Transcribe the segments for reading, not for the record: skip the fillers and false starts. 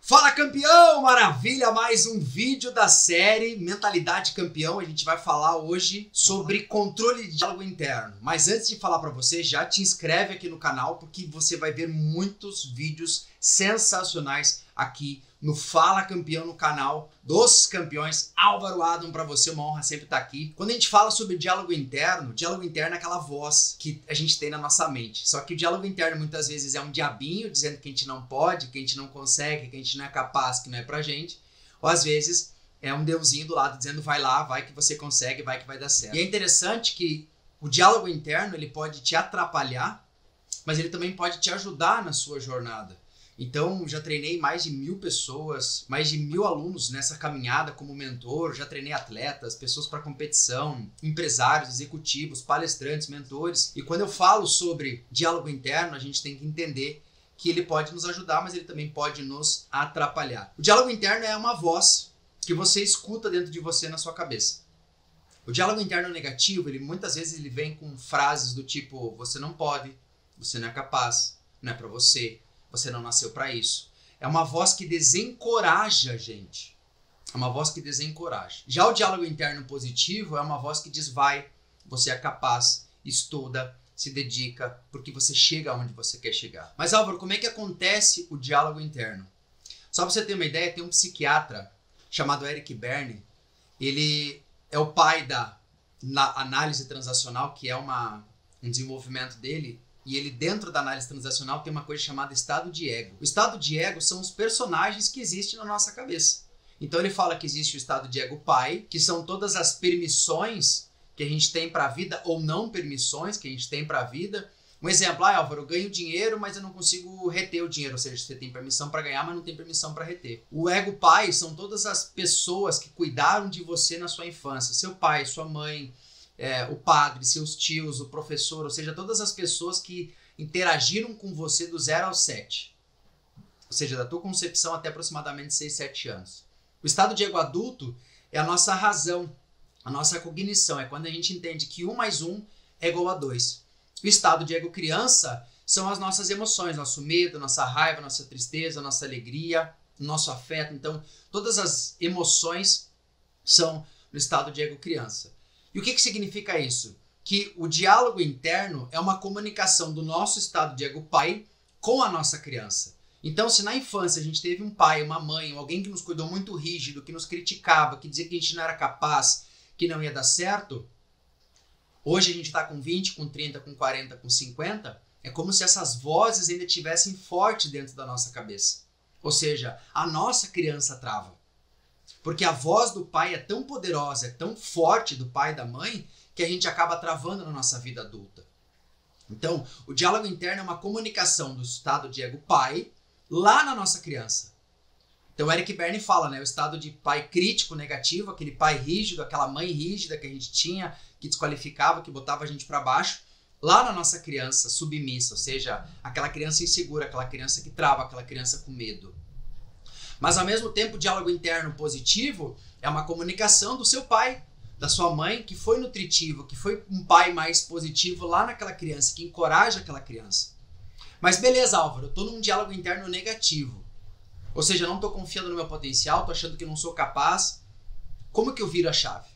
Fala, campeão! Maravilha! Mais um vídeo da série Mentalidade Campeão. A gente vai falar hoje sobre controle de diálogo interno. Mas antes de falar para você, já te inscreve aqui no canal, porque você vai ver muitos vídeos sensacionais aqui no Fala Campeão, no canal dos campeões. Álvaro Adam, para você, uma honra sempre estar aqui. Quando a gente fala sobre diálogo interno é aquela voz que a gente tem na nossa mente. Só que o diálogo interno muitas vezes é um diabinho dizendo que a gente não pode, que a gente não consegue, que a gente não é capaz, que não é pra gente. Ou às vezes é um deusinho do lado dizendo vai lá, vai que você consegue, vai que vai dar certo. E é interessante que o diálogo interno ele pode te atrapalhar, mas ele também pode te ajudar na sua jornada. Então, já treinei mais de 1000 pessoas, mais de 1000 alunos nessa caminhada como mentor, já treinei atletas, pessoas para competição, empresários, executivos, palestrantes, mentores. E quando eu falo sobre diálogo interno, a gente tem que entender que ele pode nos ajudar, mas ele também pode nos atrapalhar. O diálogo interno é uma voz que você escuta dentro de você na sua cabeça. O diálogo interno negativo, muitas vezes ele vem com frases do tipo, você não pode, você não é capaz, não é para você. Você não nasceu para isso. É uma voz que desencoraja a gente. É uma voz que desencoraja. Já o diálogo interno positivo é uma voz que diz vai, você é capaz, estuda, se dedica, porque você chega onde você quer chegar. Mas Álvaro, como é que acontece o diálogo interno? Só para você ter uma ideia, tem um psiquiatra chamado Eric Berne. Ele é o pai da análise transacional, que é um desenvolvimento dele. E ele, dentro da análise transacional, tem uma coisa chamada estado de ego. O estado de ego são os personagens que existem na nossa cabeça. Então ele fala que existe o estado de ego pai, que são todas as permissões que a gente tem para a vida, ou não permissões que a gente tem para a vida. Um exemplo, Álvaro, eu ganho dinheiro, mas eu não consigo reter o dinheiro. Ou seja, você tem permissão para ganhar, mas não tem permissão para reter. O ego pai são todas as pessoas que cuidaram de você na sua infância. Seu pai, sua mãe, o padre, seus tios, o professor, ou seja, todas as pessoas que interagiram com você do 0 ao 7. Ou seja, da tua concepção até aproximadamente 6, 7 anos. O estado de ego adulto é a nossa razão, a nossa cognição. É quando a gente entende que 1 mais 1 é igual a 2. O estado de ego criança são as nossas emoções, nosso medo, nossa raiva, nossa tristeza, nossa alegria, nosso afeto. Então, todas as emoções são no estado de ego criança. E o que significa isso? Que o diálogo interno é uma comunicação do nosso estado de ego pai com a nossa criança. Então, se na infância a gente teve um pai, uma mãe, alguém que nos cuidou muito rígido, que nos criticava, que dizia que a gente não era capaz, que não ia dar certo, hoje a gente está com 20, com 30, com 40, com 50, é como se essas vozes ainda estivessem fortes dentro da nossa cabeça. Ou seja, a nossa criança trava. Porque a voz do pai é tão poderosa, é tão forte do pai e da mãe, que a gente acaba travando na nossa vida adulta. Então, o diálogo interno é uma comunicação do estado de ego pai lá na nossa criança. Então, o Eric Berne fala, o estado de pai crítico, negativo, aquele pai rígido, aquela mãe rígida que a gente tinha, que desqualificava, que botava a gente para baixo, lá na nossa criança submissa, ou seja, aquela criança insegura, aquela criança que trava, aquela criança com medo. Mas, ao mesmo tempo, o diálogo interno positivo é uma comunicação do seu pai, da sua mãe, que foi nutritivo, que foi um pai mais positivo lá naquela criança, que encoraja aquela criança. Mas beleza, Álvaro, eu estou num diálogo interno negativo. Ou seja, eu não estou confiando no meu potencial, estou achando que eu não sou capaz. Como que eu viro a chave?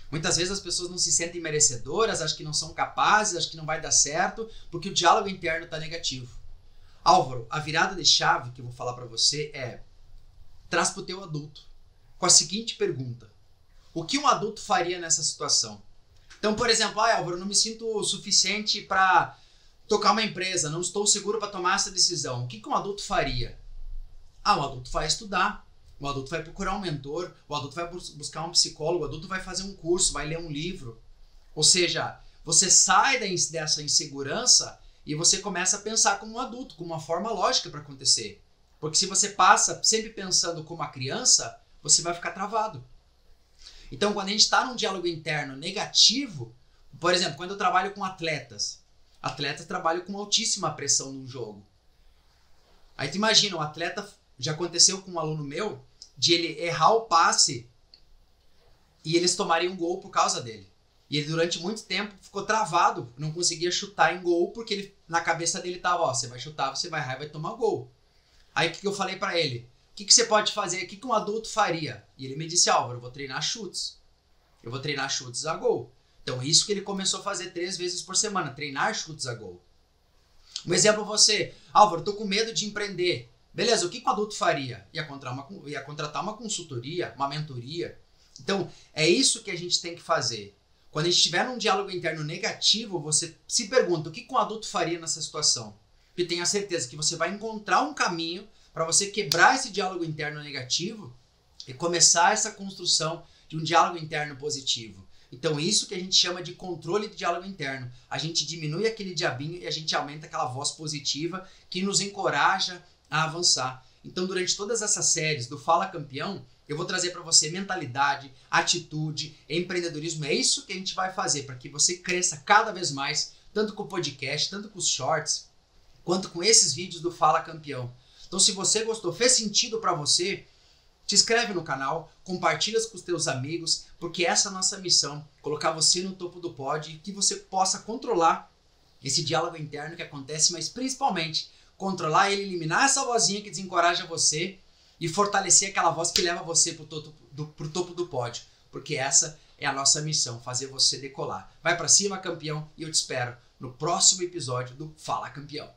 Muitas vezes as pessoas não se sentem merecedoras, acham que não são capazes, acham que não vai dar certo, porque o diálogo interno está negativo. Álvaro, a virada de chave que eu vou falar para você traz para o teu adulto com a seguinte pergunta: o que um adulto faria nessa situação? Então, por exemplo, Álvaro, eu não me sinto suficiente para tocar uma empresa, não estou seguro para tomar essa decisão. O que um adulto faria? O adulto vai estudar, o adulto vai procurar um mentor, o adulto vai buscar um psicólogo, o adulto vai fazer um curso, vai ler um livro. Ou seja, você sai dessa insegurança e você começa a pensar como um adulto, como uma forma lógica para acontecer. Porque se você passa sempre pensando como a criança, você vai ficar travado. Então, quando a gente está num diálogo interno negativo, por exemplo, quando eu trabalho com atletas trabalham com altíssima pressão num jogo. Aí tu imagina, um atleta, já aconteceu com um aluno meu, de ele errar o passe e eles tomarem um gol por causa dele. E ele durante muito tempo ficou travado, não conseguia chutar em gol, porque na cabeça dele tava, você vai chutar, você vai errar e vai tomar gol. Aí o que eu falei para ele? O que você pode fazer? O que um adulto faria? E ele me disse, Álvaro, eu vou treinar chutes. Eu vou treinar chutes a gol. Então isso que ele começou a fazer 3 vezes por semana, treinar chutes a gol. Um exemplo você, Álvaro, eu tô com medo de empreender. Beleza, o que um adulto faria? Ia contratar uma consultoria, uma mentoria. Então é isso que a gente tem que fazer. Quando a gente estiver num diálogo interno negativo, você se pergunta o que um adulto faria nessa situação. E tenha certeza que você vai encontrar um caminho para você quebrar esse diálogo interno negativo e começar essa construção de um diálogo interno positivo. Então isso que a gente chama de controle de diálogo interno. A gente diminui aquele diabinho e a gente aumenta aquela voz positiva que nos encoraja a avançar. Então durante todas essas séries do Fala Campeão, eu vou trazer para você mentalidade, atitude, empreendedorismo. É isso que a gente vai fazer para que você cresça cada vez mais, tanto com o podcast, tanto com os shorts, quanto com esses vídeos do Fala Campeão. Então se você gostou, fez sentido para você, te inscreve no canal, compartilha com os teus amigos, porque essa é a nossa missão, colocar você no topo do pódio e que você possa controlar esse diálogo interno que acontece, mas principalmente controlar ele, eliminar essa vozinha que desencoraja você e fortalecer aquela voz que leva você pro topo do pódio, porque essa é a nossa missão, fazer você decolar. Vai para cima, campeão, e eu te espero no próximo episódio do Fala Campeão.